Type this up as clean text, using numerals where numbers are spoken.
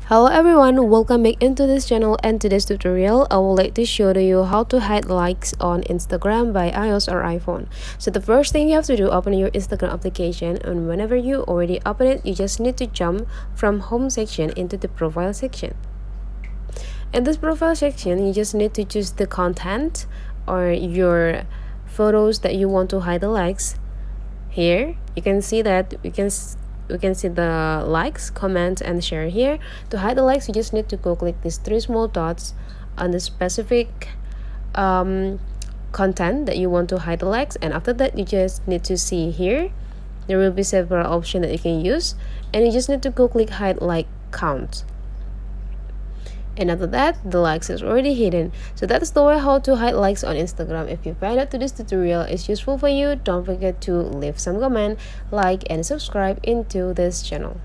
Hello everyone, welcome back into this channel, and today's tutorial I would like to show to you how to hide likes on Instagram by iOS or iPhone. So the first thing you have to do, open your Instagram application, and whenever you already open it, you just need to jump from home section into the profile section. In this profile section, you just need to choose the content or your photos that you want to hide the likes. Here you can see that we can see the likes, comment, and share. Here to hide the likes, you just need to go click these three small dots on the specific content that you want to hide the likes, and after that you just need to see here there will be several options that you can use, and you just need to go click hide like count. And after that, the likes is already hidden. So that's the way how to hide likes on Instagram. If you find out this tutorial is useful for you, don't forget to leave some comment, like, and subscribe into this channel.